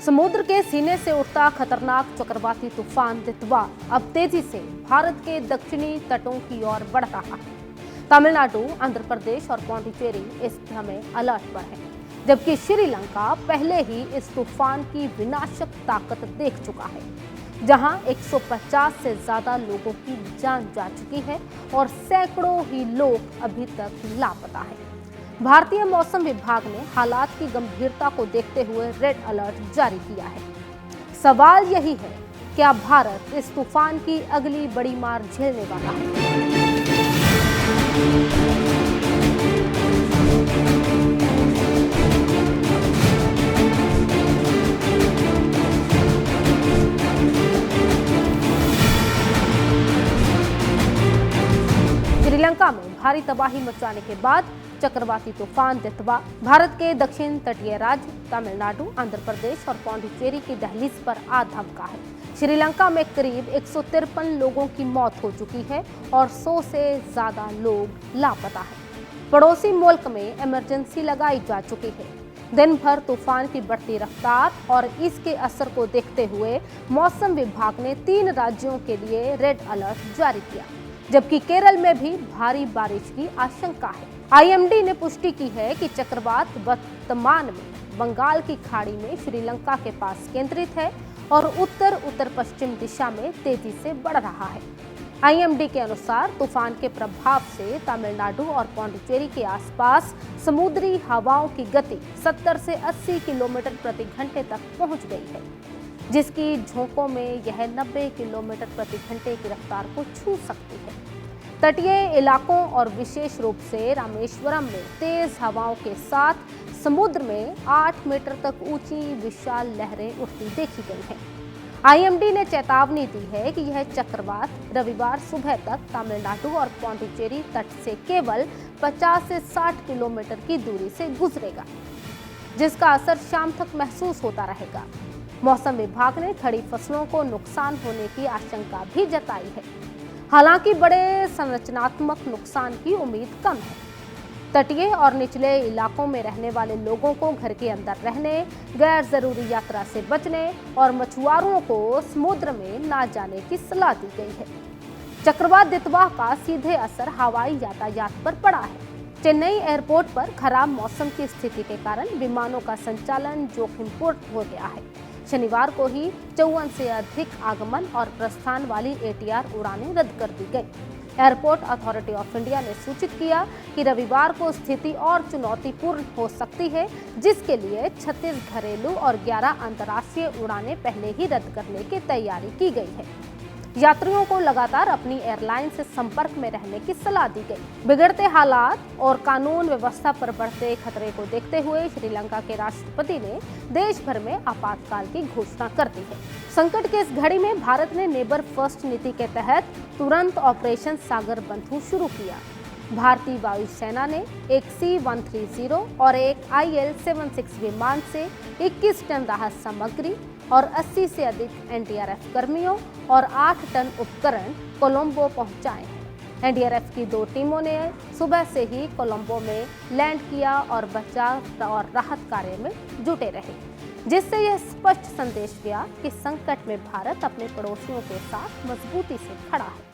समुद्र के सीने से उठता खतरनाक चक्रवाती तूफान दितवा अब तेजी से भारत के दक्षिणी तटों की ओर बढ़ रहा है। तमिलनाडु, आंध्र प्रदेश और पौंडीचेरी इस समय अलर्ट पर है, जबकि श्रीलंका पहले ही इस तूफान की विनाशक ताकत देख चुका है, जहां 150 से ज्यादा लोगों की जान जा चुकी है और सैकड़ों ही लोग अभी तक लापता हैं। भारतीय मौसम विभाग ने हालात की गंभीरता को देखते हुए रेड अलर्ट जारी किया है। सवाल यही है, क्या भारत इस तूफान की अगली बड़ी मार झेलने वाला है? श्रीलंका में भारी तबाही मचाने के बाद चक्रवाती तूफान दितवा भारत के दक्षिण तटीय राज्य तमिलनाडु, आंध्र प्रदेश और पौंडीचेरी की दहलीज पर आ धमका है। श्रीलंका में करीब 153 लोगों की मौत हो चुकी है और 100 से ज्यादा लोग लापता हैं। पड़ोसी मुल्क में इमरजेंसी लगाई जा चुकी है। दिन भर तूफान की बढ़ती रफ्तार और इसके असर को देखते हुए मौसम विभाग ने 3 राज्यों के लिए रेड अलर्ट जारी किया, जबकि केरल में भी भारी बारिश की आशंका है। आईएमडी ने पुष्टि की है कि चक्रवात वर्तमान में बंगाल की खाड़ी में श्रीलंका के पास केंद्रित है और उत्तर पश्चिम दिशा में तेजी से बढ़ रहा है। आईएमडी के अनुसार तूफान के प्रभाव से तमिलनाडु और पौंडीचेरी के आसपास समुद्री हवाओं की गति 70 से 80 किलोमीटर प्रति घंटे तक पहुंच गई है, जिसकी झोंकों में यह 90 किलोमीटर प्रति घंटे की रफ्तार को छू सकती है। तटीय इलाकों और विशेष रूप से रामेश्वरम में तेज हवाओं के साथ समुद्र में 8 मीटर तक ऊंची विशाल लहरें उठती देखी गई हैं। आईएमडी ने चेतावनी दी है कि यह चक्रवात रविवार सुबह तक तमिलनाडु और पौंडीचेरी तट से केवल 50 से 60 किलोमीटर की दूरी से गुजरेगा, जिसका असर शाम तक महसूस होता रहेगा। मौसम विभाग ने खड़ी फसलों को नुकसान होने की आशंका भी जताई है। हालांकि बड़े संरचनात्मक नुकसान की उम्मीद कम है। तटीय और निचले इलाकों में रहने वाले लोगों को घर के अंदर रहने, गैर जरूरी यात्रा से बचने और मछुआरों को समुद्र में ना जाने की सलाह दी गई है। चक्रवात दितवा का सीधे असर हवाई यातायात पर पड़ा है। चेन्नई एयरपोर्ट पर खराब मौसम की स्थिति के कारण विमानों का संचालन जोखिमपूर्ण हो गया है। शनिवार को ही 54 से अधिक आगमन और प्रस्थान वाली ATR उड़ानें रद्द कर दी गई। एयरपोर्ट अथॉरिटी ऑफ इंडिया ने सूचित किया कि रविवार को स्थिति और चुनौतीपूर्ण हो सकती है, जिसके लिए 36 घरेलू और 11 अंतर्राष्ट्रीय उड़ानें पहले ही रद्द करने की तैयारी की गई है। यात्रियों को लगातार अपनी एयरलाइन से संपर्क में रहने की सलाह दी गई। बिगड़ते हालात और कानून व्यवस्था पर बढ़ते खतरे को देखते हुए श्रीलंका के राष्ट्रपति ने देश भर में आपातकाल की घोषणा कर दी है। संकट के इस घड़ी में भारत ने नेबर फर्स्ट नीति के तहत तुरंत ऑपरेशन सागर बंधु शुरू किया। भारतीय वायुसेना ने एक C-130 और एक IL-76 विमान से 21 टन राहत सामग्री और 80 से अधिक NDRF कर्मियों और 8 टन उपकरण कोलंबो पहुंचाए हैं। NDRF की 2 टीमों ने सुबह से ही कोलंबो में लैंड किया और बचाव और राहत कार्य में जुटे रहे, जिससे यह स्पष्ट संदेश गया कि संकट में भारत अपने पड़ोसियों के साथ मजबूती से खड़ा है।